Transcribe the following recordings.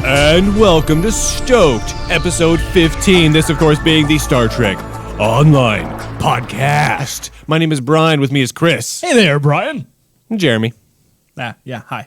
And welcome to STOked, episode 15. This, of course, being the Star Trek Online podcast. My name is Brian. With me is Chris. Hey there, Brian. And Jeremy. Hi. Yeah. How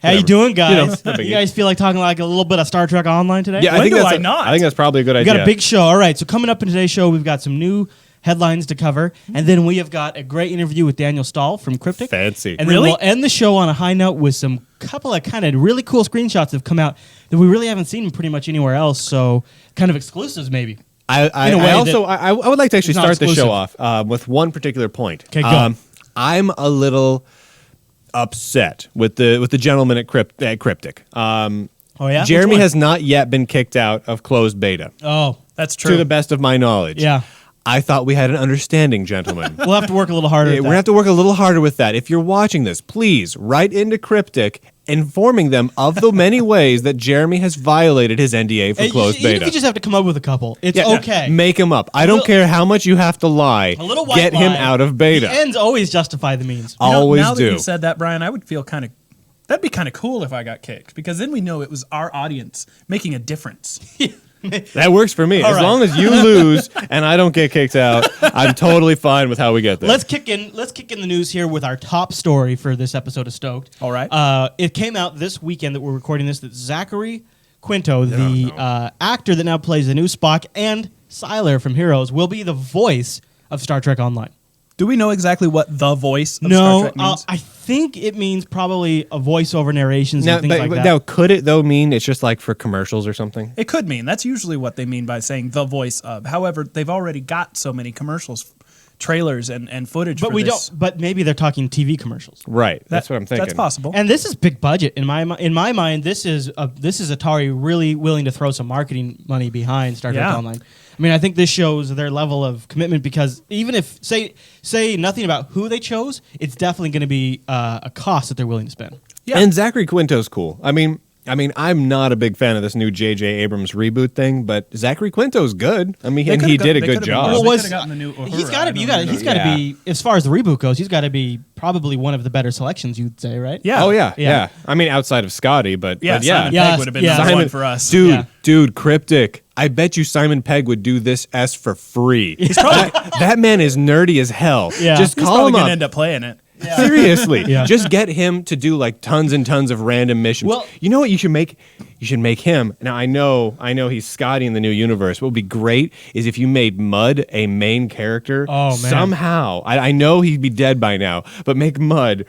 whatever. you doing, guys? You know, you guys feel like talking like a little bit of Star Trek Online today? Yeah, When I think do that's I not? I think that's probably a good We idea. got a big show. All right, so coming up in today's show, we've got some new headlines to cover, and then we have got a great interview with Daniel Stahl from Cryptic. Fancy. And then we'll end the show on a high note with some couple of kind of really cool screenshots that have come out that we really haven't seen pretty much anywhere else, so kind of exclusives maybe. I would like to actually start the show off with one particular point. Okay, go. I'm a little upset with the gentleman at Cryptic. Oh, yeah? Jeremy Which one? has not yet been kicked out of closed beta, Oh, That's true. to the best of my knowledge. yeah. I thought we had an understanding, gentlemen. We'll have to work a little harder We're at going to that. have to work a little harder with that. If you're watching this, please write into Cryptic informing them of the many ways that Jeremy has violated his NDA for closed Even if beta. you just have to come up with a couple, it's Yeah, okay. Make him up. I don't care how much you have to lie. A little white Get him lie. out of beta. The ends always justify the means. Always now do. that you said that, Brian, I would feel kind of. That'd be kind of cool if I got kicked, because then we know it was our audience making a difference. That works for me. As right. long as you lose and I don't get kicked out, I'm totally fine with how we get there. Let's kick in the news here with our top story for this episode of Stoked. All right. It came out this weekend that we're recording this that Zachary Quinto, the actor that now plays the new Spock, and Siler from Heroes will be the voice of Star Trek Online. Do we know exactly what the voice of Star Trek means? I think it means probably a voiceover narrations and things like that. Now, could it, though, mean it's just like for commercials or something? It could mean. That's usually what they mean by saying the voice of. However, they've already got so many commercials, trailers, and footage But for we this. don't. But maybe they're talking TV commercials. Right. That's what I'm thinking. That's possible. And this is big budget in my mind. This is Atari really willing to throw some marketing money behind Star Trek Yeah. Online. I mean, I think this shows their level of commitment because even if say nothing about who they chose, it's definitely going to be a cost that they're willing to spend. Yeah. And Zachary Quinto's cool. I mean, I'm not a big fan of this new J.J. Abrams reboot thing, but Zachary Quinto's good. I mean, and he did a good job. Well, was- they could've gotten the new Uhura. He's got to be. He's got to Yeah. be. As far as the reboot goes, he's got to be probably one of the better selections. You'd say, right? Yeah. Oh, yeah. Yeah. I mean, outside of Scotty, but Yeah, yeah. Simon Yes, Pegg would have been yeah. the one for us. Dude, Cryptic. I bet you Simon Pegg would do this S for free. He's probably, That man is nerdy as hell. Yeah. Just he's call probably him going up. to end up playing it. Seriously. Yeah. Just get him to do like tons and tons of random missions. Well- you know what you should make? You should make him. Now I know he's Scotty in the new universe. What would be great is if you made Mud a main character. Oh, man. Somehow. I know he'd be dead by now, but make Mud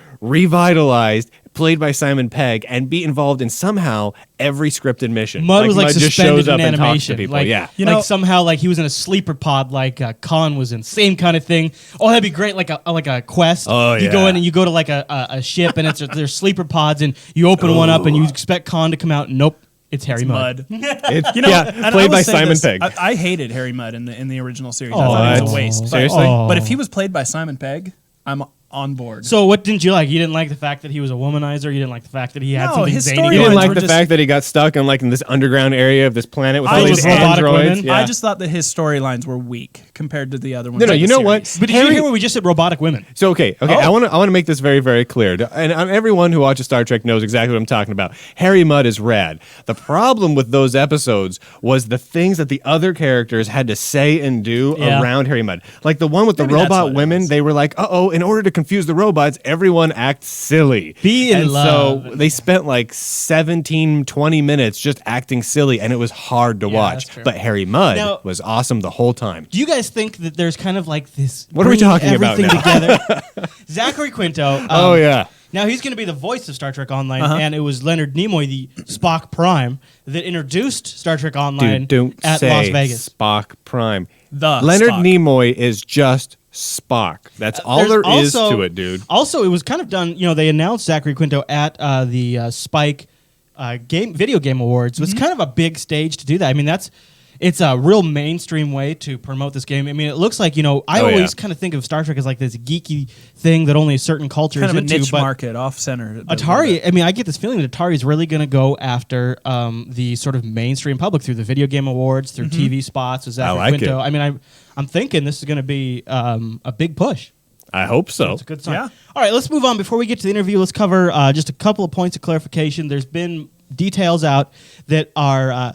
revitalized, played by Simon Pegg, and be involved in somehow every scripted mission. Mud was like just suspended shows up in and talks animation. to people. Like, Yeah. You like know- somehow like he was in a sleeper pod like Khan was in. Same kind of thing. Oh, that'd be great. Like a quest. Oh, You go yeah. in and you go to like a ship and there's sleeper pods and you open one up and you expect Khan to come out. Nope, it's Harry Mudd. It's, You know, yeah, and I played will by say Simon this, Pegg. I hated Harry Mudd in the original series. Oh, I thought he was a what? waste. But- Seriously? But if he was played by Simon Pegg, I'm on board. So what didn't you like? You didn't like the fact that he was a womanizer. You didn't like the fact that he had No, something his zany. story You going didn't lines like were the just- fact that he got stuck in this underground area of this planet with I all these just- robotic androids. women? Yeah. I just thought that his storylines were weak compared to the other ones. No, in you the know what? series. But did you hear where we just said robotic women? So okay. Oh. I want to make this very, very clear, and everyone who watches Star Trek knows exactly what I'm talking about. Harry Mudd is rad. The problem with those episodes was the things that the other characters had to say and do Yeah. around Harry Mudd. Like the one with the Maybe that's robot what it women, is. they were like, in order to confuse the robots, everyone acts silly. Be in and love. So they spent like 17, 20 minutes just acting silly, and it was hard to watch. that's true. But Harry Mudd Now- was awesome the whole time. Do you guys think that there's kind of like this? What are we bringing talking about everything now? together. Zachary Quinto. Oh yeah. Now he's going to be the voice of Star Trek Online, and it was Leonard Nimoy, the Spock Prime, that introduced Star Trek Online Dude, don't at say Las Vegas. Spock Prime. The Leonard Spock. Nimoy is just Spock. That's all There's there is also- to it, dude. Also, it was kind of done. You know, they announced Zachary Quinto at the Spike Video Game Awards. It was kind of a big stage to do that. I mean, it's a real mainstream way to promote this game. I mean, it looks like, I always kind of think of Star Trek as like this geeky thing that only a certain culture kind is of a into. niche but market, off-center. Atari, I mean, I get this feeling that Atari is really going to go after the sort of mainstream public through the Video Game Awards, through TV spots with Zachary like Quinto. it. I mean, I'm thinking this is going to be a big push. I hope so. It's a good sign. Yeah. All right, let's move on. Before we get to the interview, let's cover just a couple of points of clarification. There's been details out that are.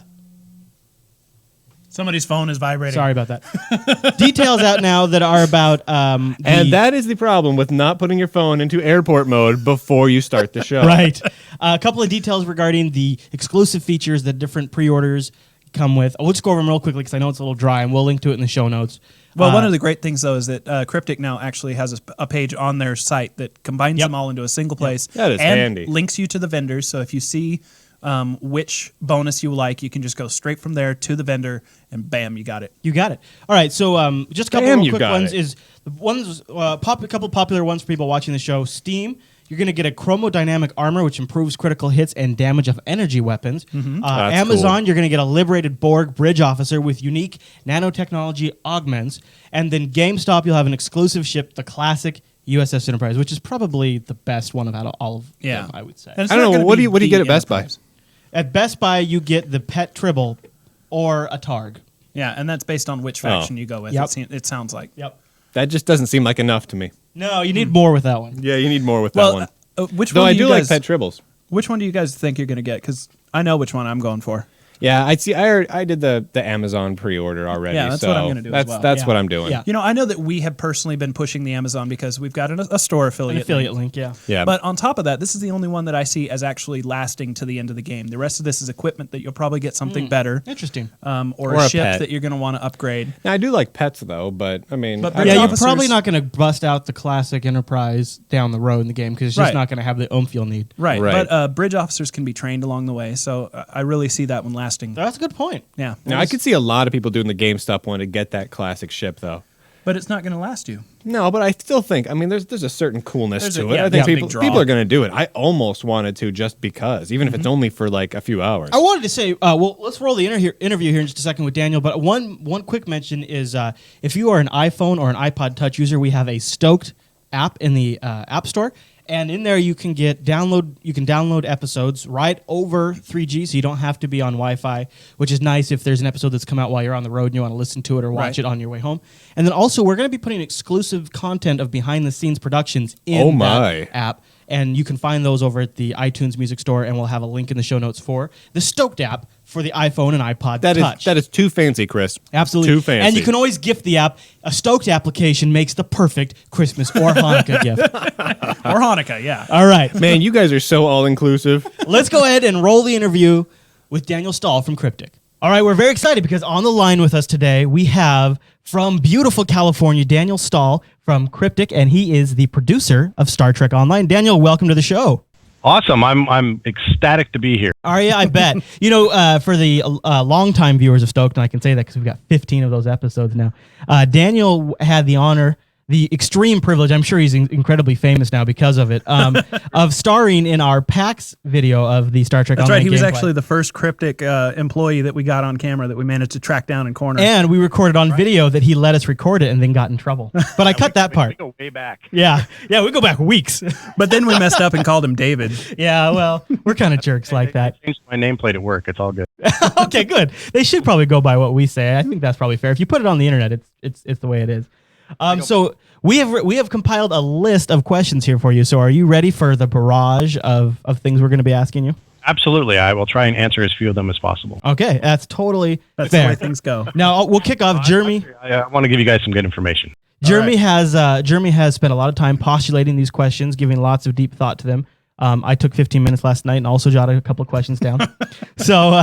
Somebody's phone is vibrating. Sorry about that. Details out now that are about. And that is the problem with not putting your phone into airport mode before you start the show. Right. A couple of details regarding the exclusive features that different pre-orders come with. We'll just go over them real quickly because I know it's a little dry, and we'll link to it in the show notes. Well, one of the great things, though, is that Cryptic now actually has a page on their site that combines Yep. them all into a single place. That is and handy. Links you to the vendors. So if you see which bonus you like, you can just go straight from there to the vendor, and bam, you got it. You got it. All right, so just a couple Damn, real you quick got ones it. is the ones a couple popular ones for people watching the show. Steam, you're going to get a chromodynamic armor, which improves critical hits and damage of energy weapons. That's Amazon, cool. you're going to get a liberated Borg bridge officer with unique nanotechnology augments, and then GameStop, you'll have an exclusive ship, the classic USS Enterprise, which is probably the best one out of all of them, I would say. And it's I don't not know. gonna What be do you get the at Best Buy? Enterprise. At Best Buy, you get the Pet Tribble or a Targ. Yeah, and that's based on which faction you go with. Yep. It sounds like. Yep. That just doesn't seem like enough to me. No, you need more with that one. Yeah, you need more with that Well, one. which Though one I do do you like guys, Pet Tribbles. Which one do you guys think you're going to get? Because I know which one I'm going for. Yeah, I did the Amazon pre-order already. Yeah, that's so what I'm gonna do as well. That's Yeah. what I'm doing. Yeah. You know, I know that we have personally been pushing the Amazon because we've got a store An affiliate. affiliate link, yeah. Yeah. But on top of that, this is the only one that I see as actually lasting to the end of the game. The rest of this is equipment that you'll probably get something better, Interesting. or Or a a ship pet. that you're going to want to upgrade. Now, I do like pets though, but I mean, But I Bridge Yeah, don't you're know. officers- probably not going to bust out the classic Enterprise down the road in the game because it's just Right. not going to have the oomph you'll need. Right. Right. But bridge officers can be trained along the way, so I really see that one lasting. That's a good point. Yeah. Now, I could see a lot of people doing the GameStop one to get that classic ship though. But it's not going to last you. No, but I still think, I mean, there's a certain coolness There's to a- it. yeah, I think big people draw. are going to do it. I almost wanted to just because, even if it's only for like a few hours. I wanted to say, well, let's roll the interview here in just a second with Daniel. But one quick mention is if you are an iPhone or an iPod Touch user, we have a STOked app in the App Store. And in there, you can download episodes right over 3G, so you don't have to be on Wi-Fi, which is nice if there's an episode that's come out while you're on the road and you want to listen to it or watch Right. it on your way home. And then also, we're going to be putting exclusive content of behind-the-scenes productions in Oh, my. that app. And you can find those over at the iTunes Music Store, and we'll have a link in the show notes for the STOked app for the iPhone and iPod Touch. That is too fancy, Chris. Absolutely. Too fancy. And you can always gift the app. A STOked application makes the perfect Christmas or Hanukkah gift. Or Hanukkah, yeah. All right. Man, you guys are so all inclusive. Let's go ahead and roll the interview with Daniel Stahl from Cryptic. All right, we're very excited because on the line with us today, we have from beautiful California, Daniel Stahl from Cryptic, and he is the producer of Star Trek Online. Daniel, welcome to the show. Awesome. I'm ecstatic to be here. Yeah, I bet. You know, for the longtime viewers of STOked, and I can say that because we've got 15 of those episodes now, Daniel had the honor, the extreme privilege, I'm sure he's incredibly famous now because of it, of starring in our PAX video of the Star Trek That's Online right. He was gameplay. actually the first Cryptic employee that we got on camera that we managed to track down and corner. And we recorded on video that he let us record it and then got in trouble. But I cut that We part. go way back. Yeah, we go back weeks. But then we messed up and called him David. Yeah, well, we're kind of jerks like that. I changed my nameplate at work. It's all good. Okay, good. They should probably go by what we say. I think that's probably fair. If you put it on the internet, it's the way it is. So we have compiled a list of questions here for you. So are you ready for the barrage of things we're going to be asking you? Absolutely. I will try and answer as few of them as possible. Okay, that's totally That's fair. the way things go. Now we'll kick off. Jeremy I want to give you guys some good information. Jeremy has spent a lot of time postulating these questions, giving lots of deep thought to them. I took 15 minutes last night and also jotted a couple of questions down. So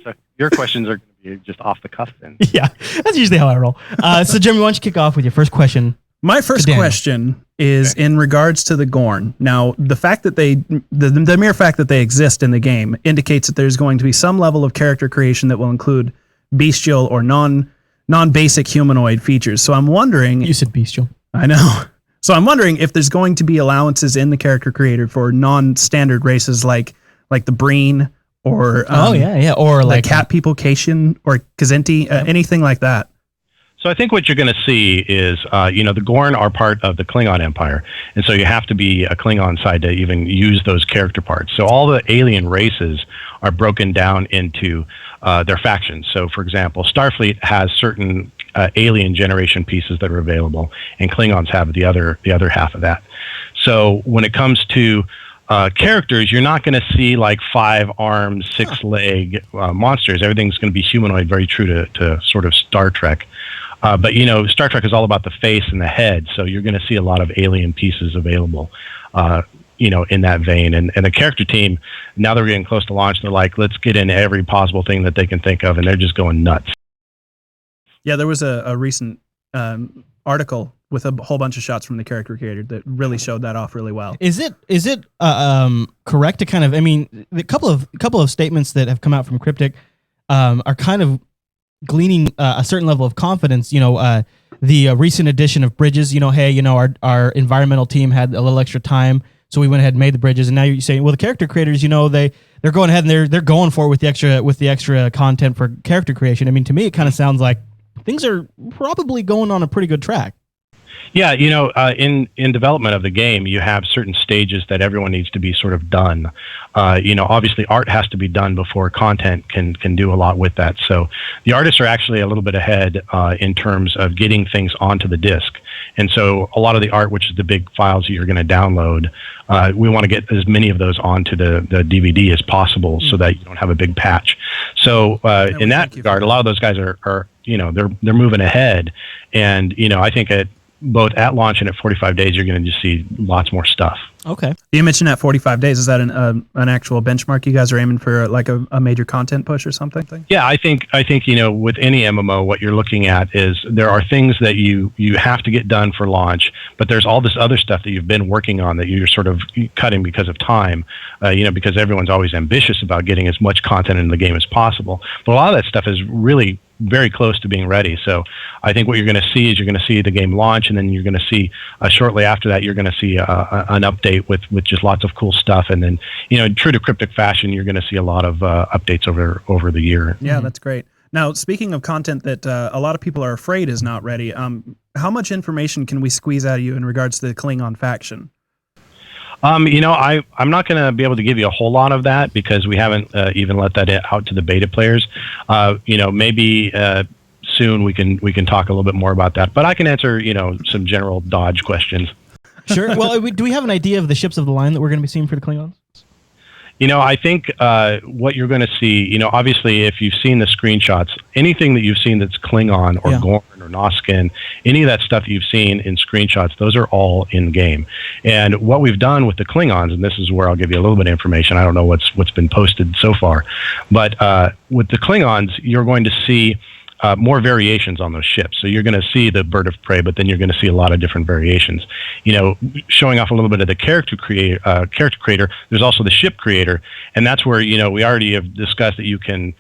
So your questions are going to be just off the cuff then. yeah, that's usually how I roll. So Jeremy, why don't you kick off with your first question? My first Daniel. question is in regards to the Gorn. Now, the fact that the mere fact that they exist in the game indicates that there's going to be some level of character creation that will include bestial or non-basic humanoid features. So I'm wondering. You said bestial. I know. So I'm wondering if there's going to be allowances in the character creator for non-standard races like the Breen or or like like cat people, Cation or Kazenti, anything like that. So I think what you're going to see is, the Gorn are part of the Klingon Empire, and so you have to be a Klingon side to even use those character parts. So all the alien races are broken down into their factions. So, for example, Starfleet has certain alien generation pieces that are available, and Klingons have the other half of that. So when it comes to characters, you're not going to see like 5-armed, 6-leg monsters. Everything's going to be humanoid, very true to sort of Star Trek. But Star Trek is all about the face and the head, so you're going to see a lot of alien pieces available. In that vein. And the character team, now they're getting close to launch, they're like, let's get in every possible thing that they can think of, and they're just going nuts. Yeah, there was a recent article with a whole bunch of shots from the character creator that really showed that off really well. Is it correct to kind of, a couple of statements that have come out from Cryptic are kind of gleaning a certain level of confidence. The recent addition of bridges, our environmental team had a little extra time, so we went ahead and made the bridges. And now you're saying, well, the character creators, they're going ahead and they're going for it with the extra content for character creation. To me, it kind of sounds like things are probably going on a pretty good track. Yeah, in development of the game, you have certain stages that everyone needs to be sort of done. Obviously art has to be done before content can do a lot with that. So the artists are actually a little bit ahead in terms of getting things onto the disc. And so a lot of the art, which is the big files that you're going to download, we want to get as many of those onto the DVD as possible so that you don't have a big patch. So in that regard, a lot of those guys are they're moving ahead. And, I think both at launch and at 45 days, you're going to just see lots more stuff. Okay. You mentioned at 45 days. Is that an actual benchmark you guys are aiming for, like a major content push or something? Yeah, I think with any MMO, what you're looking at is there are things that you have to get done for launch, but there's all this other stuff that you've been working on that you're sort of cutting because of time. Because everyone's always ambitious about getting as much content in the game as possible. But a lot of that stuff is really very close to being ready. So I think what you're going to see is you're going to see the game launch, and then you're going to see shortly after that, you're going to see an update with just lots of cool stuff. And then, true to Cryptic fashion, you're going to see a lot of updates over the year. Yeah, that's great. Now, speaking of content that a lot of people are afraid is not ready, how much information can we squeeze out of you in regards to the Klingon faction? I'm not going to be able to give you a whole lot of that because we haven't even let that out to the beta players. Maybe soon we can talk a little bit more about that. But I can answer some general dodge questions. Sure. Well, do we have an idea of the ships of the line that we're going to be seeing for the Klingons? I think what you're going to see, obviously, if you've seen the screenshots, anything that you've seen that's Klingon or Gorn or Noskin, any of that stuff that you've seen in screenshots, those are all in game. And what we've done with the Klingons, and this is where I'll give you a little bit of information. I don't know what's been posted so far, but with the Klingons, you're going to see more variations on those ships. So you're going to see the bird of prey, but then you're going to see a lot of different variations. Showing off a little bit of the character creator. There's also the ship creator, and that's where we already have discussed that you can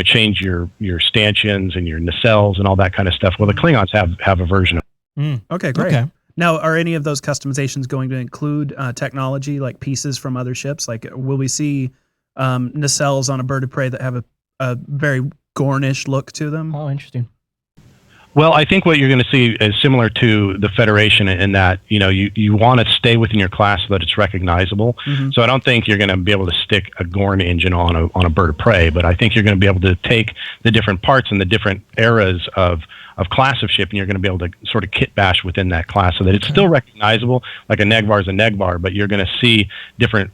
change your stanchions and your nacelles and all that kind of stuff. Well, the Klingons have a version of it. Okay, great. Okay. Now, are any of those customizations going to include technology like pieces from other ships? Like, will we see nacelles on a bird of prey that have a very Gornish look to them? Oh, interesting. Well, I think what you're going to see is similar to the Federation in that, you want to stay within your class so that it's recognizable. Mm-hmm. So I don't think you're going to be able to stick a Gorn engine on a bird of prey, but I think you're going to be able to take the different parts and the different eras of class of ship, and you're going to be able to sort of kit bash within that class so that it's still recognizable. Like a Negvar is a Negvar, but you're going to see different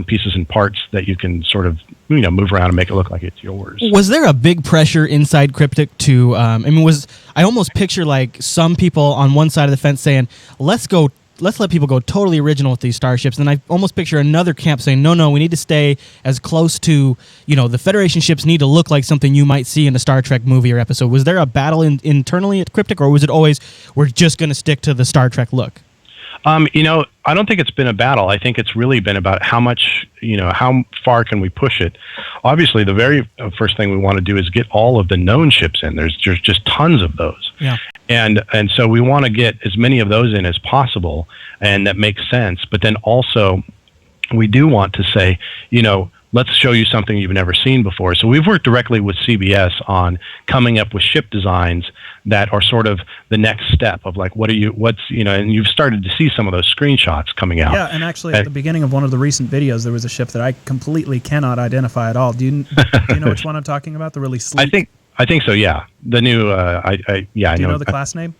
pieces and parts that you can sort of, move around and make it look like it's yours. Was there a big pressure inside Cryptic to, I almost picture like some people on one side of the fence saying, let's let people go totally original with these starships. And I almost picture another camp saying, no, we need to stay as close to, the Federation ships need to look like something you might see in a Star Trek movie or episode. Was there a battle internally at Cryptic, or was it always, we're just going to stick to the Star Trek look? I don't think it's been a battle. I think it's really been about how much, how far can we push it. Obviously, the very first thing we want to do is get all of the known ships in. There's just tons of those. Yeah. And so we want to get as many of those in as possible, and that makes sense. But then also, we do want to say, let's show you something you've never seen before. So we've worked directly with CBS on coming up with ship designs that are sort of the next step of like, and you've started to see some of those screenshots coming out. Yeah, and actually at the beginning of one of the recent videos, there was a ship that I completely cannot identify at all. Do you know which one I'm talking about? The really sleek? I think so, yeah. The new, I Do you know the class name?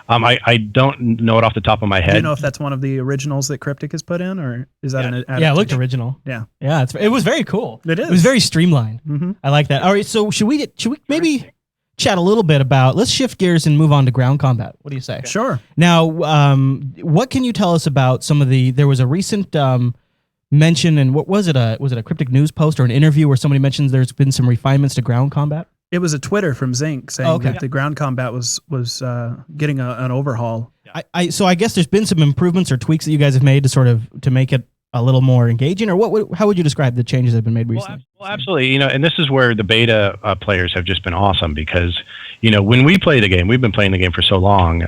I don't know it off the top of my head. Do you know if that's one of the originals that Cryptic has put in, or is that an adaptation? Yeah, it looked original. Yeah. Yeah, it was very cool. It is. It was very streamlined. Mm-hmm. I like that. All right, so should we maybe chat a little bit about, let's shift gears and move on to ground combat. What do you say? Sure. Now, what can you tell us about some of there was a recent mention, and what was it? Was it a Cryptic news post or an interview where somebody mentions there's been some refinements to ground combat? It was a Twitter from Zinc saying that the ground combat was getting an overhaul. So I guess there's been some improvements or tweaks that you guys have made to make it a little more engaging, or how would you describe the changes that have been made recently? Well, absolutely. And this is where the beta players have just been awesome because, when we play the game, we've been playing the game for so long.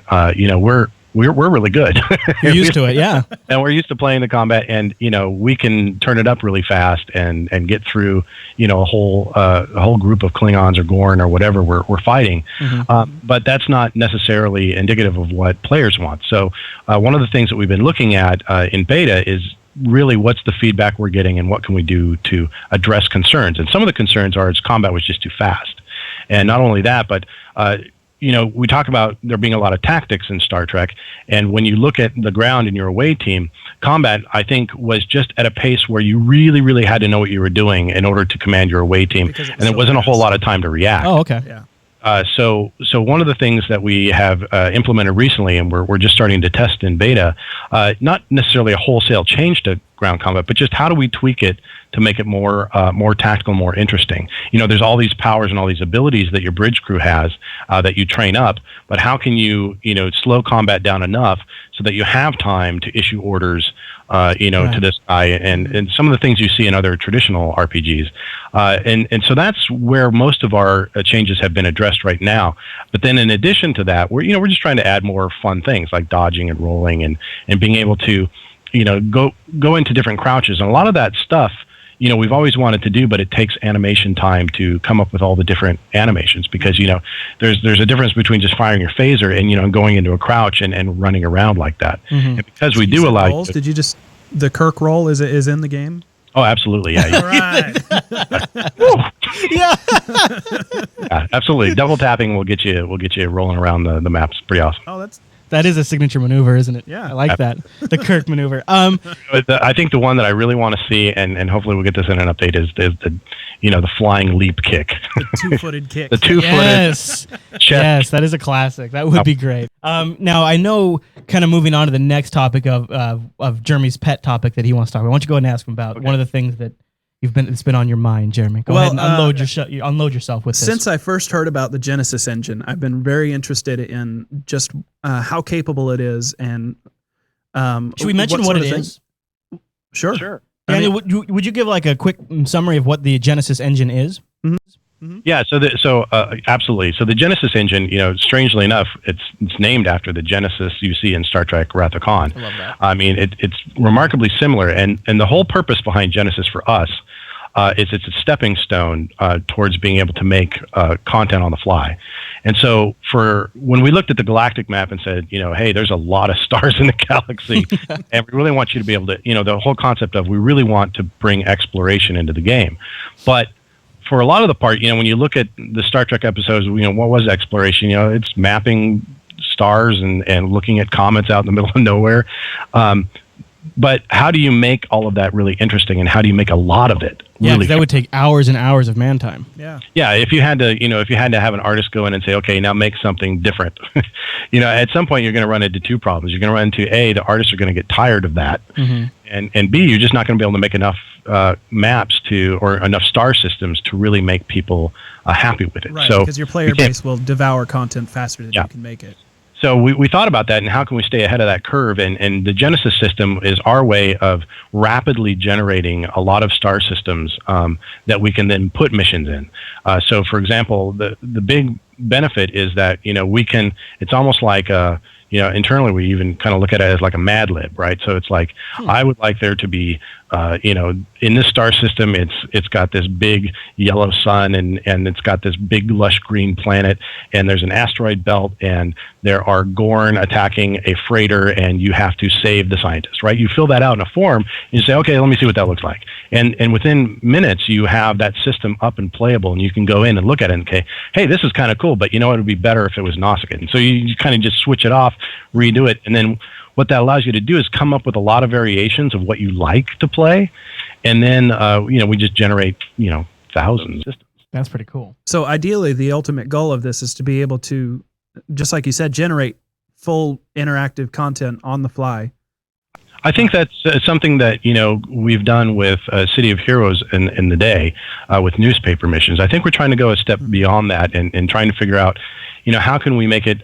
We're really good. You're used to it, yeah. And we're used to playing the combat, and we can turn it up really fast and get through a whole group of Klingons or Gorn or whatever we're fighting. Mm-hmm. But that's not necessarily indicative of what players want. So one of the things that we've been looking at in beta is really what's the feedback we're getting and what can we do to address concerns. And some of the concerns are combat was just too fast. And not only that, but we talk about there being a lot of tactics in Star Trek, and when you look at the ground in your away team, combat, I think, was just at a pace where you really, really had to know what you were doing in order to command your away team, and there wasn't a whole lot of time to react. Oh, okay. Yeah. So one of the things that we have implemented recently, and we're just starting to test in beta, not necessarily a wholesale change to ground combat, but just how do we tweak it to make it more tactical, more interesting. There's all these powers and all these abilities that your bridge crew has that you train up, but how can you slow combat down enough so that you have time to issue orders to this guy and some of the things you see in other traditional RPGs. And so that's where most of our changes have been addressed right now. But then in addition to that, we're just trying to add more fun things like dodging and rolling and being able to go into different crouches. And a lot of that stuff, we've always wanted to do, but it takes animation time to come up with all the different animations because, there's a difference between just firing your phaser and, going into a crouch and running around like that. Mm-hmm. And because we do allow rolls, did you just, the Kirk roll is in the game? Oh, absolutely. Yeah. All right. Yeah. Yeah, absolutely. Double tapping will get you rolling around the maps. Pretty awesome. Oh, that is a signature maneuver, isn't it? Yeah. I like that. The Kirk maneuver. I think the one that I really want to see, and hopefully we'll get this in an update, is the flying leap kick. The two-footed kick. The two-footed. Yes. Yes, that is a classic. That would be great. Now, I know, kind of moving on to the next topic of Jeremy's pet topic that he wants to talk about. Why don't you go ahead and ask him about one of the things that it's been on your mind, Jeremy. Go ahead and unload yourself with this. Since I first heard about the Genesis engine, I've been very interested in just how capable it is and should we mention what it is? Sure. Daniel, would you give like a quick summary of what the Genesis engine is? Mm-hmm. Mm-hmm. Yeah, so absolutely. So the Genesis engine, strangely enough, it's named after the Genesis you see in Star Trek Wrath of Khan. I love that. I mean, it's remarkably similar, and the whole purpose behind Genesis for us is it's a stepping stone towards being able to make content on the fly. And so for when we looked at the galactic map and said, hey, there's a lot of stars in the galaxy, and we really want you to be able to, the whole concept of we really want to bring exploration into the game. But for a lot of the part, when you look at the Star Trek episodes, what was exploration? It's mapping stars and looking at comets out in the middle of nowhere. But how do you make all of that really interesting, and how do you make a lot of it? Yeah, really that would take hours and hours of man time. Yeah. Yeah, if you had to have an artist go in and say, okay, now make something different. At some point you're going to run into two problems. You're going to run into A, the artists are going to get tired of that, mm-hmm. and B, you're just not going to be able to make enough maps or enough star systems to really make people happy with it. Right, so because your player base will devour content faster than you can make it. So we thought about that and how can we stay ahead of that curve, and the Genesis system is our way of rapidly generating a lot of star systems that we can then put missions in. So for example, the big benefit is that we can, it's almost like a internally we even kind of look at it as like a Mad Lib, right? So it's like I would like there to be, in this star system, it's got this big yellow sun and it's got this big lush green planet, and there's an asteroid belt, and there are Gorn attacking a freighter, and you have to save the scientists, right? You fill that out in a form, and you say, okay, let me see what that looks like, and within minutes you have that system up and playable, and you can go in and look at it and say, hey, this is kind of cool, but it would be better if it was Nausicaa. And so you kind of just switch it off, redo it, and then what that allows you to do is come up with a lot of variations of what you like to play, and then we just generate thousands. That's pretty cool. So ideally, the ultimate goal of this is to be able to, just like you said, generate full interactive content on the fly. I think that's something that we've done with City of Heroes in the day with newspaper missions. I think we're trying to go a step beyond that and trying to figure out, how can we make it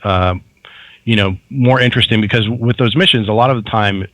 more interesting, because with those missions, a lot of the time,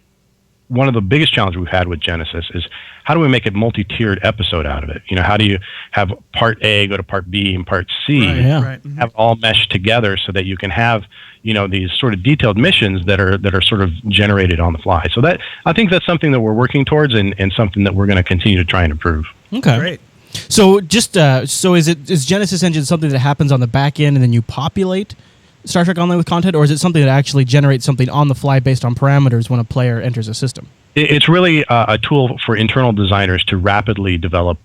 one of the biggest challenges we've had with Genesis is how do we make a multi-tiered episode out of it? How do you have part A go to part B and part C, have all meshed together so that you can have, these sort of detailed missions that are sort of generated on the fly. So that, I think that's something that we're working towards and something that we're going to continue to try and improve. Okay. Great. So is Genesis Engine something that happens on the back end and then you populate Star Trek Online with content, or is it something that actually generates something on the fly based on parameters when a player enters a system? It's really a tool for internal designers to rapidly develop,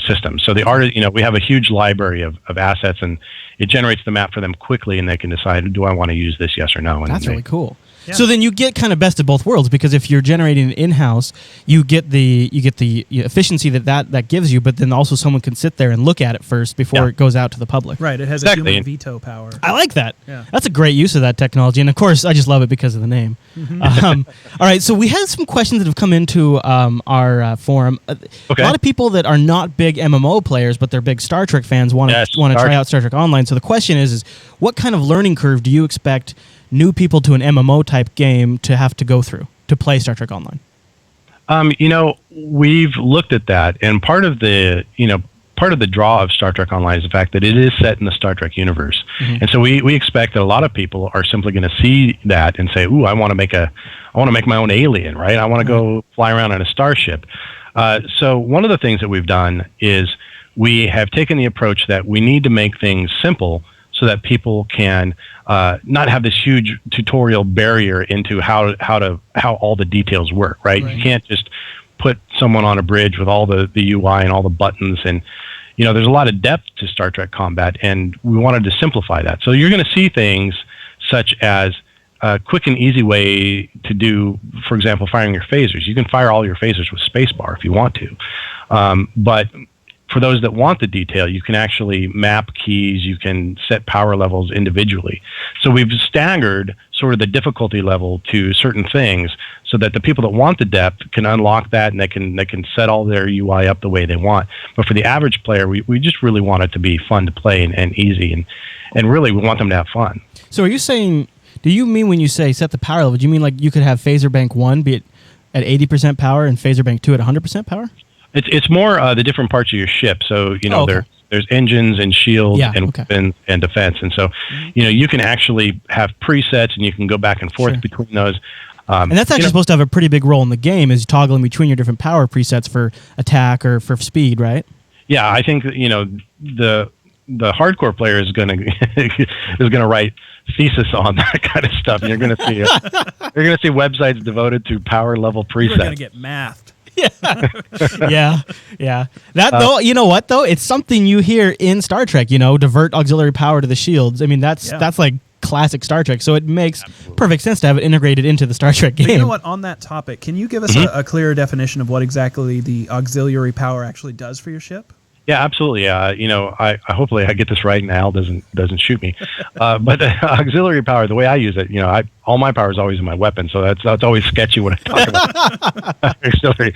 systems. So the artist, we have a huge library of assets, and it generates the map for them quickly, and they can decide, do I want to use this, yes or no? And that's really cool. Yeah. So then you get kind of best of both worlds, because if you're generating in-house, you get the efficiency that gives you, but then also someone can sit there and look at it first before it goes out to the public. Right, it has a human veto power. I like that. Yeah. That's a great use of that technology, and of course, I just love it because of the name. All right, so we had some questions that have come into our forum. A lot of people that are not big MMO players, but they're big Star Trek fans want to try out Star Trek Online. So the question is what kind of learning curve do you expect new people to an MMO type game to have to go through to play Star Trek Online? We've looked at that, and part of the draw of Star Trek Online is the fact that it is set in the Star Trek universe. And so we expect that a lot of people are simply going to see that and say, ooh, I want to make my own alien, right? I want to go fly around on a starship. So one of the things that we've done is we have taken the approach that we need to make things simple so that people can not have this huge tutorial barrier into how all the details work, right? You can't just put someone on a bridge with all the UI and all the buttons, and there's a lot of depth to Star Trek combat, and we wanted to simplify that. So you're going to see things such as a quick and easy way to do, for example, firing your phasers. You can fire all your phasers with spacebar if you want to, but for those that want the detail, you can actually map keys, you can set power levels individually. So we've staggered sort of the difficulty level to certain things so that the people that want the depth can unlock that, and they can set all their UI up the way they want. But for the average player, we just really want it to be fun to play and easy, and really we want them to have fun. So are you saying, do you mean when you say set the power level, do you mean like you could have Phaser Bank 1 be it at 80% power and Phaser Bank 2 at 100% power? It's more the different parts of your ship. So there's engines and shields and weapons and defense, and so you can actually have presets, and you can go back and forth between those. And that's actually supposed to have a pretty big role in the game, is toggling between your different power presets for attack or for speed, right? Yeah, I think the hardcore player is going to write thesis on that kind of stuff. And you're going to see websites devoted to power level presets. You're going to get mathed. Yeah. That though, you know what though? It's something you hear in Star Trek. Divert auxiliary power to the shields. I mean, that's like classic Star Trek. So it makes perfect sense to have it integrated into the Star Trek game. But you know what? On that topic, can you give us a clearer definition of what exactly the auxiliary power actually does for your ship? Yeah, absolutely. I hopefully I get this right and Al doesn't shoot me. But the auxiliary power, the way I use it, all my power is always in my weapon, so that's always sketchy when I talk about auxiliary.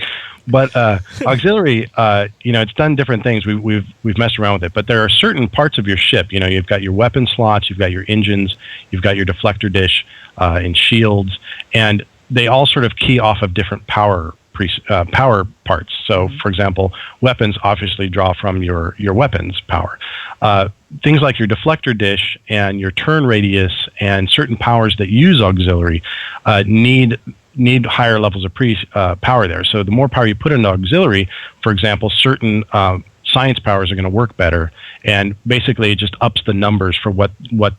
But auxiliary, it's done different things. We've messed around with it, but there are certain parts of your ship. You've got your weapon slots, you've got your engines, you've got your deflector dish, and shields, and they all sort of key off of different power parts. So, for example, weapons obviously draw from your weapons power. things like your deflector dish and your turn radius and certain powers that use auxiliary need higher levels of power there. So the more power you put into auxiliary, for example, certain science powers are going to work better, and basically it just ups the numbers for what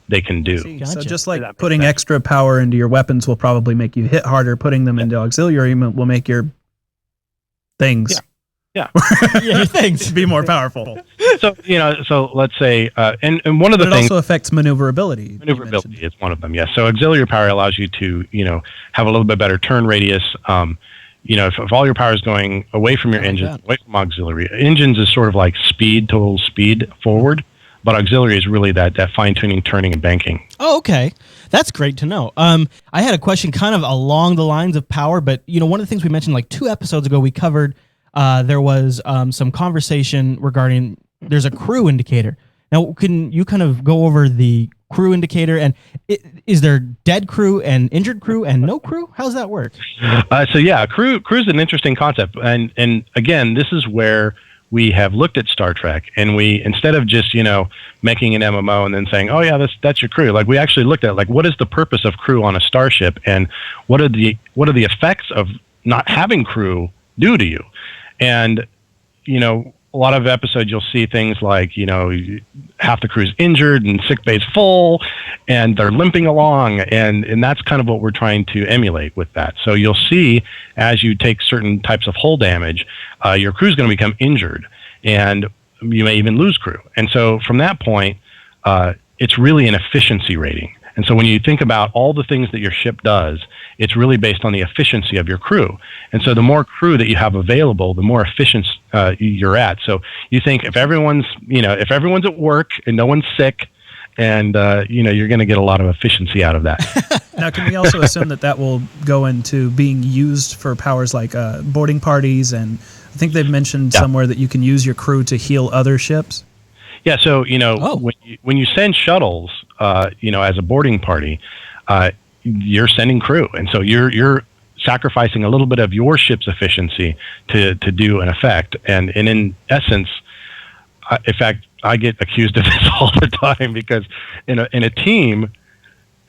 they can do. So Gotcha. just like putting extra power into your weapons will probably make you hit harder, putting them into auxiliary will make your things Yeah. Yeah, thanks. be more powerful. So so let's say, and one of the But it things. also affects maneuverability. Maneuverability is one of them, yes. So auxiliary power allows you to, have a little bit better turn radius. If all your power is going away from your engines, away from auxiliary. Engines is sort of like total speed forward, but auxiliary is really that fine-tuning, turning, and banking. Oh, okay. That's great to know. I had a question kind of along the lines of power, but, one of the things we mentioned like 2 episodes ago, we covered, there was some conversation regarding, there's a crew indicator. Now, can you kind of go over the crew indicator, and is there dead crew and injured crew and no crew? How does that work? Crew is an interesting concept, and again, this is where we have looked at Star Trek, and we, instead of just making an MMO and then saying, oh yeah, that's your crew, like we actually looked at like what is the purpose of crew on a starship, and what are the effects of not having crew do to you, and a lot of episodes you'll see things like, half the crew's injured and sick bay's full and they're limping along. And that's kind of what we're trying to emulate with that. So you'll see as you take certain types of hull damage, your crew's going to become injured and you may even lose crew. And so from that point, it's really an efficiency rating. And so when you think about all the things that your ship does, it's really based on the efficiency of your crew. And so the more crew that you have available, the more efficient you're at. So you think if everyone's at work and no one's sick, and you're going to get a lot of efficiency out of that. Now, can we also assume that will go into being used for powers like boarding parties? And I think they've mentioned somewhere that you can use your crew to heal other ships. Yeah, so when you send shuttles, as a boarding party, you're sending crew, and so you're sacrificing a little bit of your ship's efficiency to do an effect. And in essence, in fact, I get accused of this all the time because in a team,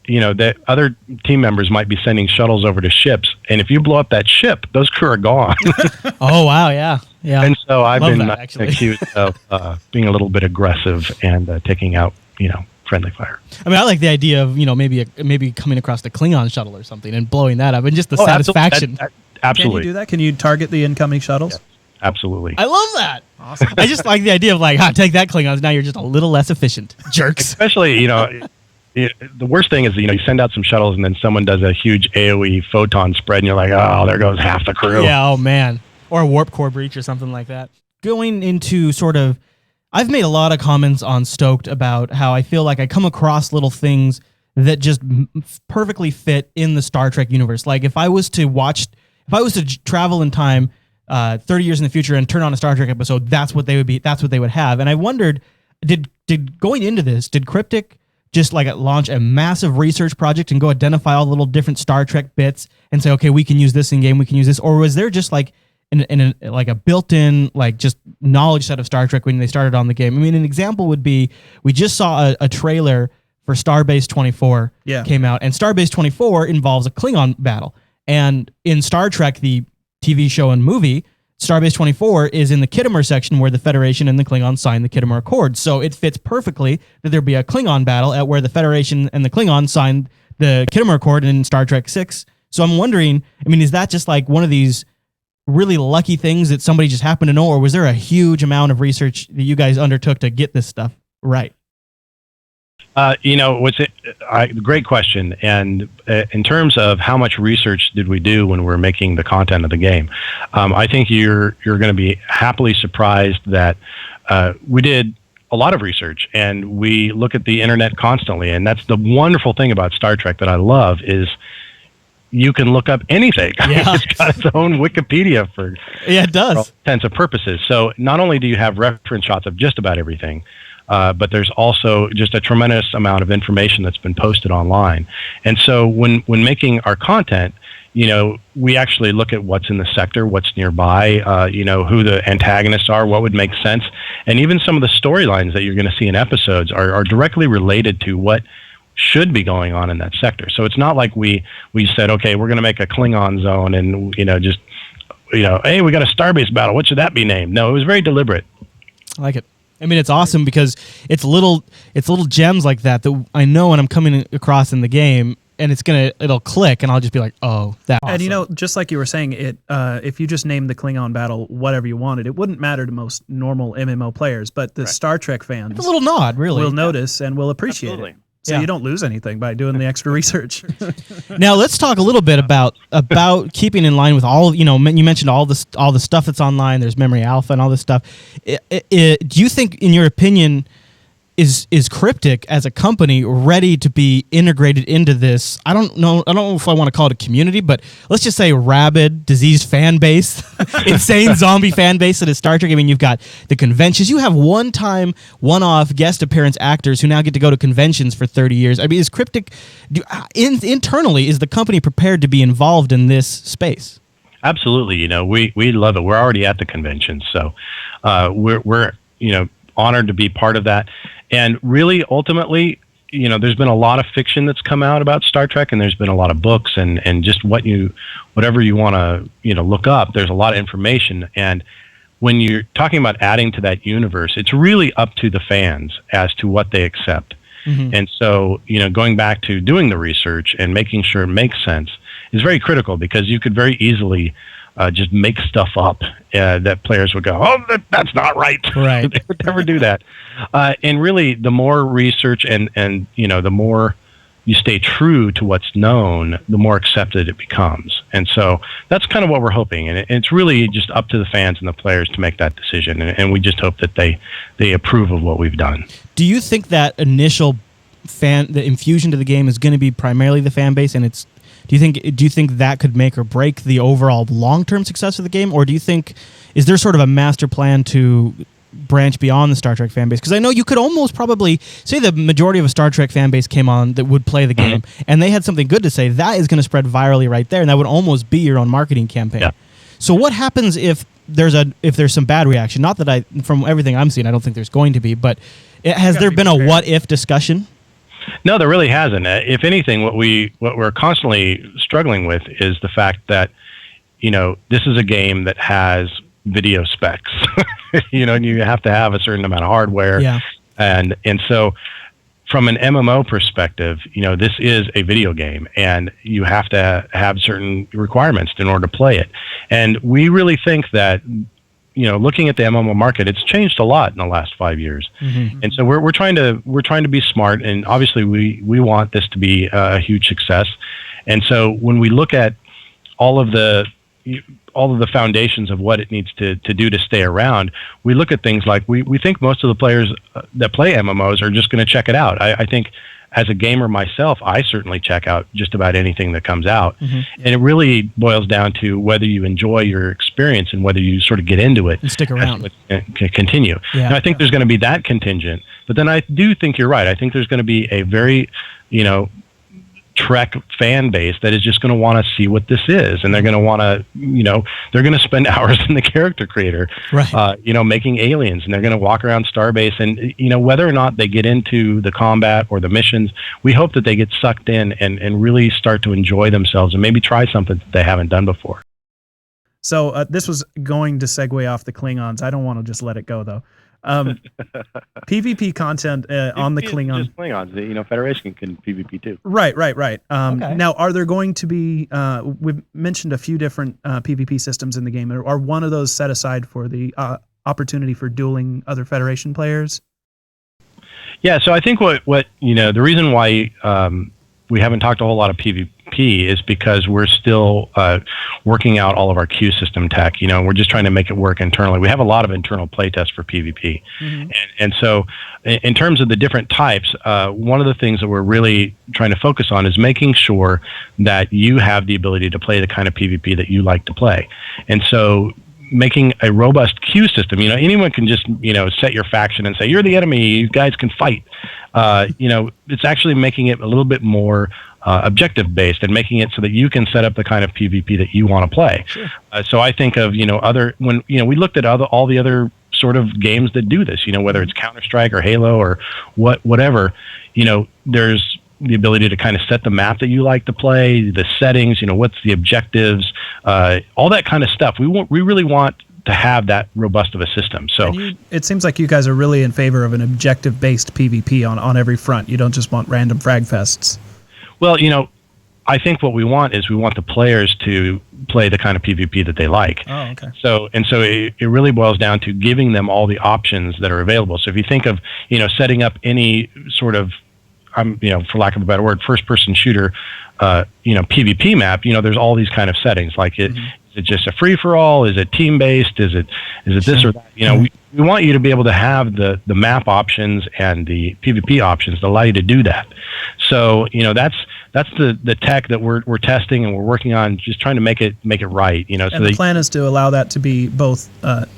that other team members might be sending shuttles over to ships, and if you blow up that ship, those crew are gone. Oh wow, yeah. And so I've been accused of being a little bit aggressive and taking out, friendly fire. I mean, I like the idea of maybe coming across the Klingon shuttle or something and blowing that up, and just the satisfaction. Absolutely. Can you do that? Can you target the incoming shuttles? Yeah, absolutely. I love that. Awesome. I just like the idea of take that Klingons. Now you're just a little less efficient, jerks. Especially, the worst thing is, you send out some shuttles and then someone does a huge AOE photon spread and you're like, oh, there goes half the crew. Yeah, oh man. Or a warp core breach or something like that. Going into I've made a lot of comments on STOked about how I feel like I come across little things that just perfectly fit in the Star Trek universe. Like if I was to travel in time 30 years in the future and turn on a Star Trek episode, that's what they would have. And I wondered, did going into this, did Cryptic just launch a massive research project and go identify all the little different Star Trek bits and say, okay, we can use this in game, we can use this, or was there just a built-in just knowledge set of Star Trek when they started on the game? I mean, an example would be we just saw a trailer for Starbase 24 came out, and Starbase 24 involves a Klingon battle, and in Star Trek, the TV show and movie, Starbase 24 is in the Khitomer section where the Federation and the Klingons signed the Khitomer Accords. So it fits perfectly that there be a Klingon battle at where the Federation and the Klingons signed the Khitomer Accord in Star Trek 6. So I'm wondering, is that just one of these really lucky things that somebody just happened to know, or was there a huge amount of research that you guys undertook to get this stuff right? Great question. And in terms of how much research did we do when we were making the content of the game, I think you're going to be happily surprised that we did a lot of research and we look at the internet constantly. And that's the wonderful thing about Star Trek that I love is you can look up anything. Yeah. It's got its own Wikipedia for it does. all intents and purposes. So not only do you have reference shots of just about everything, but there's also just a tremendous amount of information that's been posted online. And so when making our content, we actually look at what's in the sector, what's nearby, who the antagonists are, what would make sense. And even some of the storylines that you're going to see in episodes are directly related to what should be going on in that sector. So it's not like we said, okay, we're going to make a Klingon zone and, just, hey, we got a starbase battle. What should that be named? No, it was very deliberate. I like it. I mean, it's awesome because it's little gems like that I know when I'm coming across in the game, and it'll click, and I'll just be like, oh, that's awesome. And just like you were saying, if you just named the Klingon battle whatever you wanted, it wouldn't matter to most normal MMO players, but the Star Trek fans, it's a little nod, really, will notice and will appreciate it. So you don't lose anything by doing the extra research. Now let's talk a little bit about keeping in line with all. You mentioned all the stuff that's online. There's Memory Alpha and all this stuff. Do you think, in your opinion, is Cryptic as a company ready to be integrated into this? I don't know if I want to call it a community, but let's just say rabid, diseased fan base, insane zombie fan base that is Star Trek. I mean, you've got the conventions. You have one-off guest appearance actors who now get to go to conventions for 30 years. I mean, is Cryptic, internally, is the company prepared to be involved in this space? Absolutely. We love it. We're already at the convention, so we're honored to be part of that. And really, ultimately, there's been a lot of fiction that's come out about Star Trek, and there's been a lot of books and just whatever you want to, look up. There's a lot of information. And when you're talking about adding to that universe, it's really up to the fans as to what they accept. Mm-hmm. And so, going back to doing the research and making sure it makes sense is very critical, because you could very easily just make stuff up that players would go, oh, that's not right. Right. They would never do that. And really, the more research and the more you stay true to what's known, the more accepted it becomes. And so that's kind of what we're hoping. And it's really just up to the fans and the players to make that decision. And we just hope that they approve of what we've done. Do you think that initial the infusion to the game is going to be primarily the fan base, and do you think that could make or break the overall long-term success of the game, or is there sort of a master plan to branch beyond the Star Trek fan base? Because I know you could almost probably say the majority of a Star Trek fan base came on that would play the game, and they had something good to say. That is going to spread virally right there, and that would almost be your own marketing campaign. Yeah. So what happens if there's some bad reaction? Not that from everything I'm seeing, I don't think there's going to be, but has there been a what-if discussion? No, there really hasn't. If anything, what we're constantly struggling with is the fact that, this is a game that has video specs, and you have to have a certain amount of hardware. Yeah. And so from an MMO perspective, this is a video game, and you have to have certain requirements in order to play it. And we really think that, looking at the MMO market, it's changed a lot in the last 5 years. Mm-hmm. And so we're trying to be smart, and obviously we want this to be a huge success. And so when we look at all of the foundations of what it needs to do to stay around, we look at things like we think most of the players that play MMOs are just going to check it out. I think, as a gamer myself, I certainly check out just about anything that comes out. Mm-hmm. And it really boils down to whether you enjoy your experience and whether you sort of get into it and stick around and continue. Yeah. And I think there's going to be that contingent, but then I do think you're right. I think there's going to be a very, Trek fan base that is just going to want to see what this is, and they're going to want to, they're going to spend hours in the character creator, right. Making aliens, and they're going to walk around Starbase, and whether or not they get into the combat or the missions, we hope that they get sucked in and really start to enjoy themselves and maybe try something that they haven't done before. So this was going to segue off the Klingons. I don't want to just let it go though. PvP content on the Klingon. Just Klingons, Federation can PvP too. Right. Okay. Now, are there going to be? We've mentioned a few different PvP systems in the game. Are one of those set aside for the opportunity for dueling other Federation players? Yeah. So I think what the reason why we haven't talked a whole lot of PvP is because we're still working out all of our queue system tech. We're just trying to make it work internally. We have a lot of internal playtests for PvP. Mm-hmm. And so in terms of the different types, one of the things that we're really trying to focus on is making sure that you have the ability to play the kind of PvP that you like to play. And so making a robust queue system, anyone can just, set your faction and say, you're the enemy, you guys can fight. It's actually making it a little bit more objective based and making it so that you can set up the kind of PvP that you want to play. Sure. So I think of, when we looked at all the other sort of games that do this. Whether it's Counter-Strike or Halo or whatever. There's the ability to kind of set the map that you like to play, the settings. What's the objectives, all that kind of stuff. We really want to have that robust of a system. So it seems like you guys are really in favor of an objective-based PvP on every front. You don't just want random frag fests. Well, I think what we want is we want the players to play the kind of PvP that they like. Oh, okay. So it really boils down to giving them all the options that are available. So if you think of, setting up any sort of, for lack of a better word, first-person shooter, PvP map, there's all these kind of settings. Like is it just a free-for-all? Is it team-based? Is it this or that? We want you to be able to have the map options and the PvP options that allow you to do that. So that's the tech that we're testing and we're working on, just trying to make it right. So and the plan is to allow that to be both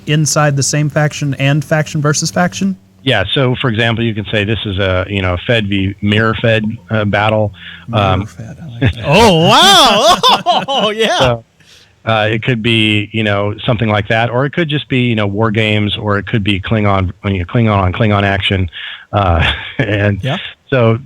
inside the same faction and faction versus faction. Yeah. So for example, you can say this is a Fed v mirror Fed battle. Mirror Fed, I like that. Oh wow! Oh yeah. So, it could be, something like that, or it could just be, war games, or it could be Klingon on Klingon action, and so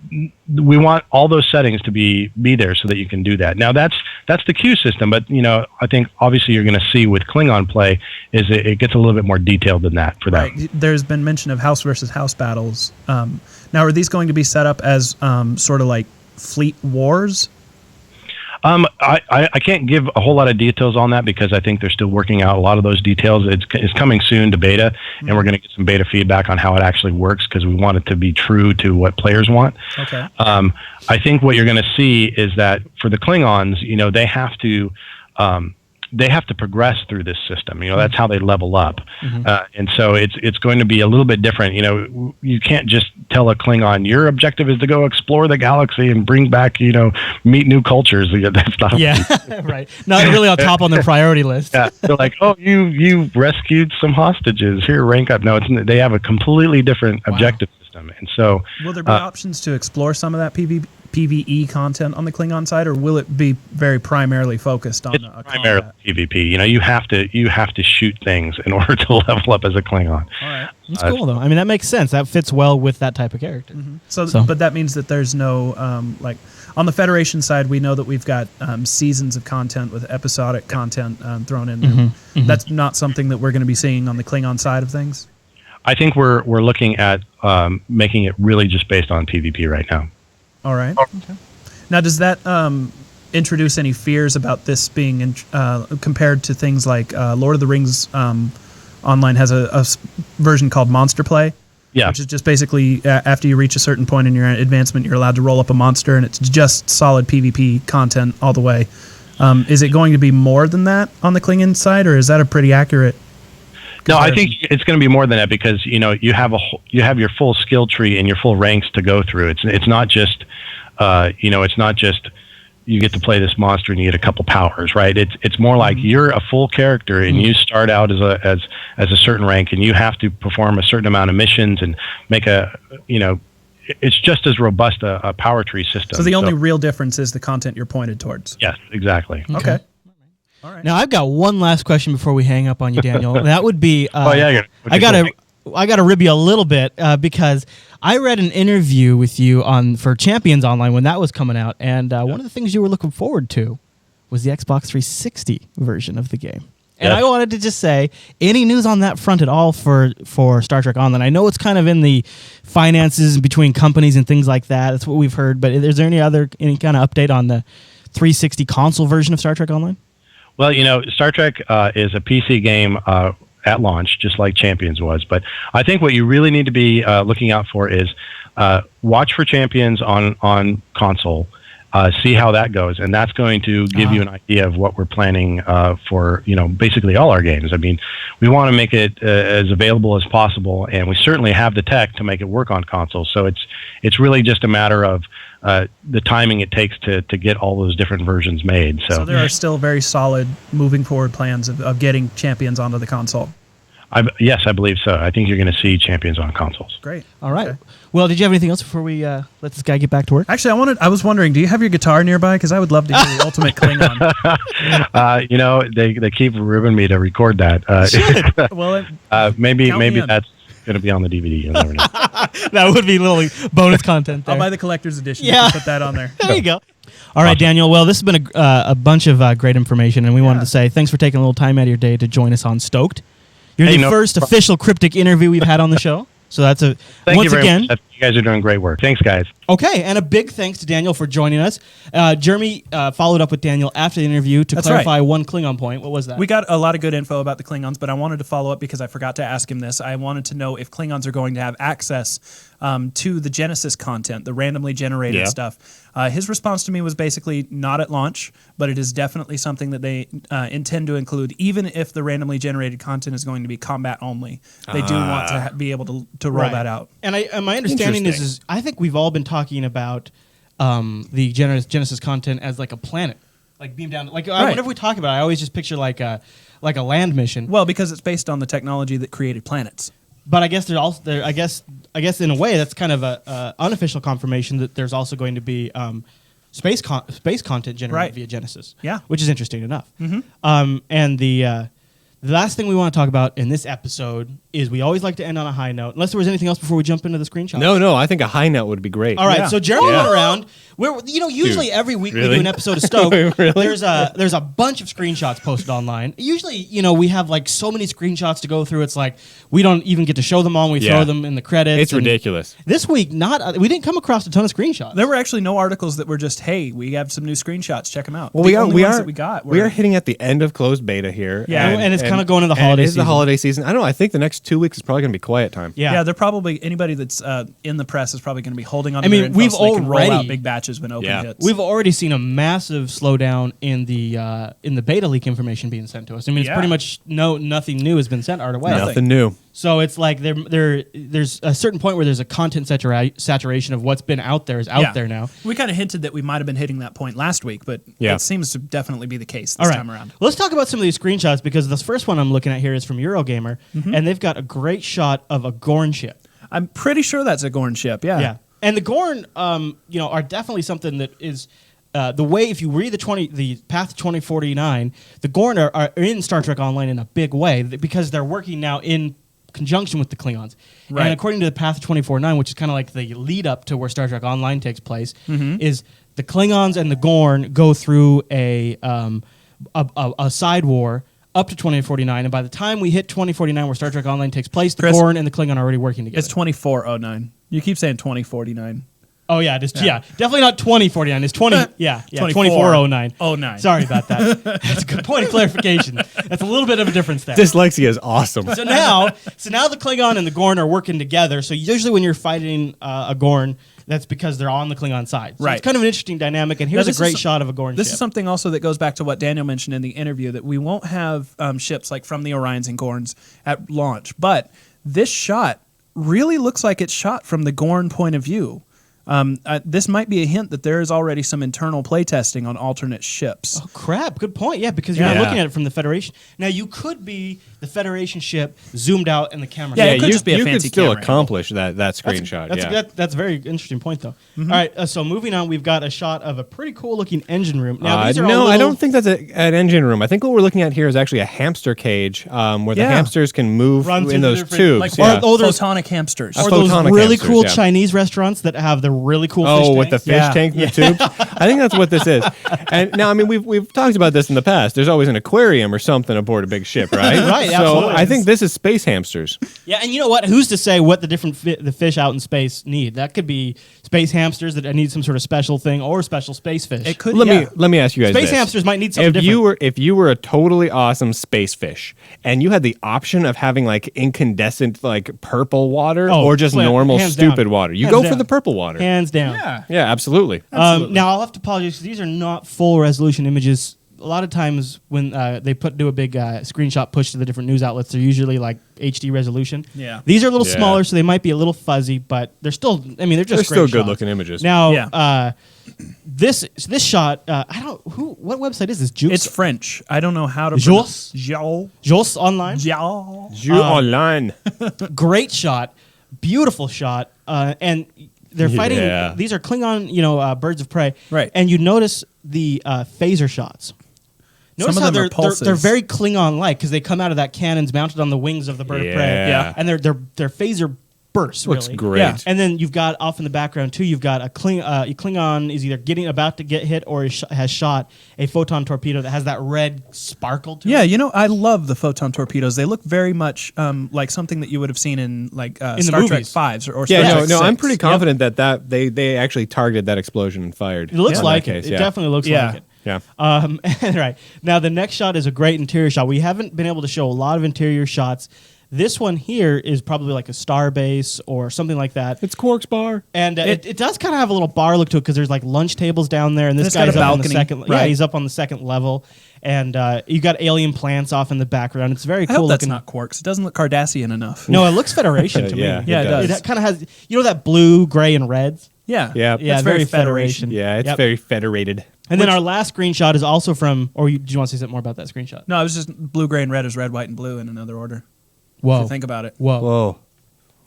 we want all those settings to be there so that you can do that. Now that's the queue system, but I think obviously you're going to see with Klingon play is it gets a little bit more detailed than that for that. Right. There's been mention of house versus house battles. Now are these going to be set up as sort of like fleet wars? I can't give a whole lot of details on that because I think they're still working out a lot of those details. It's coming soon to beta, and we're going to get some beta feedback on how it actually works because we want it to be true to what players want. Okay. I think what you're going to see is that for the Klingons, they have to progress through this system. That's how they level up. And so it's going to be a little bit different. You can't just tell a Klingon, your objective is to go explore the galaxy and bring back, meet new cultures. That's not right. Not really on top on their priority list. Yeah. They're like, oh, you rescued some hostages. Here, rank up. No, they have a completely different objective system. And so will there be options to explore some of that PvE content on the Klingon side, or will it be very primarily focused on primarily PvP? You have to shoot things in order to level up as a Klingon. All right, that's cool though. I mean, that makes sense. That fits well with that type of character. So, but that means that there's no like on the Federation side, we know that we've got seasons of content with episodic content thrown in there. That's not something that we're going to be seeing on the Klingon side of things. I think we're looking at making it really just based on PvP right now. All right. Okay. Now, does that introduce any fears about this being compared to things like Lord of the Rings Online has a version called Monster Play? Yeah. Which is just basically after you reach a certain point in your advancement, you're allowed to roll up a monster, and it's just solid PvP content all the way. Is it going to be more than that on the Klingon side, or is that a pretty accurate? No, I think it's going to be more than that because you have your full skill tree and your full ranks to go through. It's not just you get to play this monster and you get a couple powers, right? It's more like you're a full character and you start out as a certain rank and you have to perform a certain amount of missions and make it's just as robust a power tree system. So the only real difference is the content you're pointed towards. Yes, exactly. Okay. All right. Now I've got one last question before we hang up on you, Daniel. That would be I gotta rib you a little bit because I read an interview with you for Champions Online when that was coming out, and one of the things you were looking forward to was the Xbox 360 version of the game. And I wanted to just say, any news on that front at all for Star Trek Online? I know it's kind of in the finances between companies and things like that. That's what we've heard. But is there any kind of update on the 360 console version of Star Trek Online? Well, Star Trek is a PC game at launch, just like Champions was. But I think what you really need to be looking out for is watch for Champions on console, see how that goes, and that's going to give you an idea of what we're planning for basically all our games. I mean, we want to make it as available as possible, and we certainly have the tech to make it work on consoles. So it's really just a matter of the timing it takes to get all those different versions made. So there are still very solid moving forward plans of getting Champions onto the console. Yes, I believe so. I think you're going to see Champions on consoles. Great. All right. Okay. Well, did you have anything else before we let this guy get back to work? Actually, I was wondering, do you have your guitar nearby? Because I would love to hear the ultimate Klingon. They keep ribbing me to record that. Well, maybe count me in. that's going to be on the DVD. You'll never know. That would be a little bonus content there. I'll buy the collector's edition. Yeah. Yeah, put that on there. There you go. All right, Daniel. Well, this has been a bunch of great information, and we wanted to say thanks for taking a little time out of your day to join us on STOked. You're the first official Cryptic interview we've had on the show, so that's Thank you very much. You guys are doing great work. Thanks, guys. Okay, and a big thanks to Daniel for joining us. Jeremy followed up with Daniel after the interview to clarify one Klingon point. What was that? We got a lot of good info about the Klingons, but I wanted to follow up because I forgot to ask him this. I wanted to know if Klingons are going to have access to the Genesis content, the randomly generated stuff. His response to me was basically not at launch, but it is definitely something that they intend to include, even if the randomly generated content is going to be combat only. They do want to be able to roll that out. And my understanding is I think we've all been talking about the Genesis content as like a planet, like beam down. Like whenever we talk about it, I always just picture like a land mission. Well, because it's based on the technology that created planets. But I guess there's also I guess in a way that's kind of a unofficial confirmation that there's also going to be space content generated via Genesis. Yeah, which is interesting enough. Mm-hmm. And the last thing we want to talk about in this episode is we always like to end on a high note. Unless there was anything else before we jump into the screenshot. No, I think a high note would be great. All right, so Jeremy went around. Usually every week we do an episode of STOked. There's a bunch of screenshots posted online. Usually, we have like so many screenshots to go through. It's like we don't even get to show them all. We throw them in the credits. It's ridiculous. This week, we didn't come across a ton of screenshots. There were actually no articles that were just, hey, we have some new screenshots. Check them out. Well, we are hitting at the end of closed beta here. Yeah, and it's kind of going to the holiday season. It is the holiday season. I don't know. I think the next 2 weeks is probably going to be quiet time. Yeah, they're probably anybody that's in the press is probably going to be holding on. We've so they can roll out big batches when open hits. We've already seen a massive slowdown in the beta leak information being sent to us. It's pretty much nothing new has been sent our way. Nothing new. So it's like there's a certain point where there's a content saturation of what's been out there is out there now. We kind of hinted that we might have been hitting that point last week, but it seems to definitely be the case this time around. Let's talk about some of these screenshots because this first one I'm looking at here is from Eurogamer, and they've got a great shot of a Gorn ship. I'm pretty sure that's a Gorn ship. Yeah. And the Gorn, are definitely something that is. The way, if you read the Path to 2049, the Gorn are in Star Trek Online in a big way because they're working now in conjunction with the Klingons. Right. And according to the Path to 2049, which is kind of like the lead up to where Star Trek Online takes place, is the Klingons and the Gorn go through a side war up to 2049, and by the time we hit 2049, where Star Trek Online takes place, the Gorn and the Klingon are already working together. It's 2409. You keep saying 2049. Oh, yeah, it is, definitely not 2049. It's 2409. 09. Sorry about that. That's a good point of clarification. That's a little bit of a difference there. Dyslexia is awesome. So now the Klingon and the Gorn are working together. So usually when you're fighting a Gorn, that's because they're on the Klingon side. So it's kind of an interesting dynamic, and here's a great shot of a Gorn ship. This is something also that goes back to what Daniel mentioned in the interview, that we won't have ships like from the Orions and Gorns at launch, but this shot really looks like it's shot from the Gorn point of view. This might be a hint that there is already some internal playtesting on alternate ships. Oh, crap. Good point. Yeah, because you're not looking at it from the Federation. Now, you could be the Federation ship zoomed out in the camera. Yeah, it could just be a fancy camera. You could still accomplish that screenshot. That's a very interesting point, though. All right, so moving on, we've got a shot of a pretty cool-looking engine room. Now, these are I don't think that's an engine room. I think what we're looking at here is actually a hamster cage where the hamsters can move in those tubes. Like photonic hamsters. Or those really cool Chinese restaurants that have the really cool fish tank. With the fish tank in the tubes. I think that's what this is. And now, we've talked about this in the past. There's always an aquarium or something aboard a big ship, right? Right. So absolutely. I think this is space hamsters. Yeah, and you know what? Who's to say what the different the fish out in space need? That could be space hamsters that need some sort of special thing, or special space fish. It could. Let me ask you guys. Space hamsters might need something different. If you were a totally awesome space fish and you had the option of having like incandescent like purple water or just normal stupid water, you go for the purple water. Hands down. Yeah, absolutely. Now I'll have to apologize because these are not full resolution images a lot of times when they do a big screenshot push to the different news outlets, they're usually like HD resolution. Yeah. These are a little Yeah. smaller, so they might be a little fuzzy, but they're still. I mean, they're just They're still great good shots. looking images. Now, this shot, what website is this? Juice? It's French. I don't know how to Jules? Jules. Jules online. Jules. You online. Great shot, beautiful shot, and they're fighting. Yeah. These are Klingon, birds of prey, Right. And you notice the phaser shots. Notice Some how of them are they're pulses. very Klingon-like because they come out of that cannons mounted on the wings of the bird of prey, Yeah. and they're phaser bursts. Looks really. great. Yeah. And then you've got off in the background too. You've got a Klingon is either about to get hit or has shot a photon torpedo that has that red sparkle to Yeah, it. I love the photon torpedoes. They look very much like something that you would have seen in the Star Trek movies. 5s or Yeah, Star no, Trek no. I'm 6. pretty confident that they actually targeted that explosion and fired. It looks in like that it. case, It yeah. definitely looks Yeah. like it. Yeah. Right. Now, the next shot is a great interior shot. We haven't been able to show a lot of interior shots. This one here is probably like a star base or something like that. It's Quark's bar. And it does kind of have a little bar look to it because there's like lunch tables down there, and this It's got guy's a up on the balcony, second. Yeah, right. he's up on the second level, and you got alien plants off in the background. It's very I cool hope that's looking. not Quarks. It doesn't look Cardassian enough. No, it looks Federation to Yeah, me. Yeah, it does. It kind of has that blue, gray, and reds. Yeah. Yeah. Yeah, That's very very Federation. Yeah, it's Yep. very federated. And then our last screenshot is also from. Or do you want to say something more about that screenshot? No, it was just blue, gray, and red is red, white, and blue in another order. Whoa! If you think about it. Whoa! Whoa.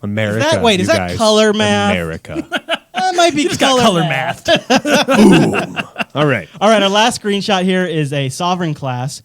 America. Is that- wait, you is that guys. color math? America. That might be color math. All right. All right, our last screenshot here is a Sovereign class.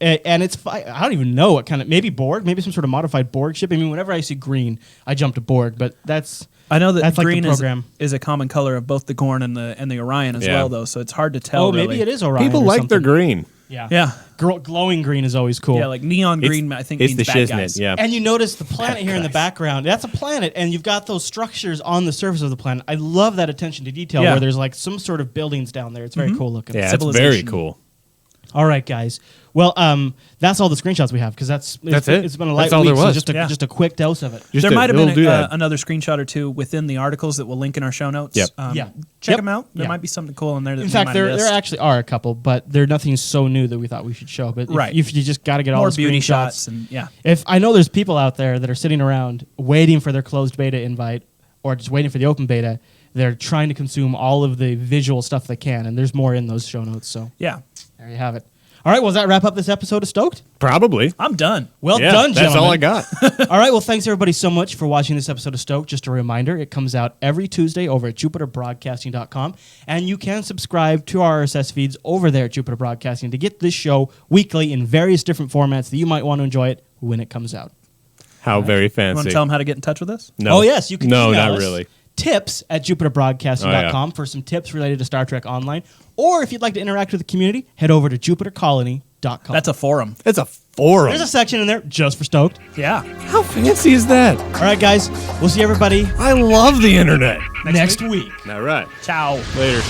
And it's I don't even know what kind of, maybe Borg, maybe some sort of modified Borg ship. I mean, whenever I see green, I jump to Borg, but that's I know that That's like the green program. is a common color of both the Gorn and the Orion as Yeah. well, though. So it's hard to tell. maybe really. it is Orion. People or like their something. green. Yeah, Yeah, glowing green is always cool. yeah, like neon green. I think it's means the bad shiznit. guys. Yeah. And you notice the planet Bad here in the guys. background. That's a planet, and you've got those structures on the surface of the planet. I love that attention to detail Yeah. where there's like some sort of buildings down there. It's very cool looking. Yeah, it's very Civilization. cool. All right, guys. Well, that's all the screenshots we have because That's it. It's been a That's light all week, there so was. just a quick dose of it. Just There a might have little been doodad. another screenshot or two within the articles that we'll link in our show notes. Yep. Yeah. Check Yep. them out. There Yeah. might be something cool in there. That In we fact, might there have missed. actually are a couple, but they're nothing so new that we thought we should show. But Right. if you just got to get all more the beauty screenshots. shots and yeah. If I know there's people out there that are sitting around waiting for their closed beta invite or just waiting for the open beta, they're trying to consume all of the visual stuff they can, and there's more in those show notes. So Yeah. there you have it. All right, well, does that wrap up this episode of Stoked? Probably. I'm done. Well Yeah, done, that's gentlemen. all I got. All right, well, thanks everybody so much for watching this episode of Stoked. Just a reminder, it comes out every Tuesday over at JupiterBroadcasting.com, and you can subscribe to our RSS feeds over there at Jupiter Broadcasting to get this show weekly in various different formats that you might want to enjoy it when it comes out. How very You want fancy. to tell them how to get in touch with us? No. Oh, yes, you can No, email not us really. tips at JupiterBroadcasting.com Oh, yeah. for some tips related to Star Trek Online. Or if you'd like to interact with the community, head over to JupiterColony.com. That's a forum. It's a forum. There's a section in there just for Stoked. Yeah. How fancy is that? All right, guys, we'll see everybody I love the internet. next week. All right. Ciao. Later.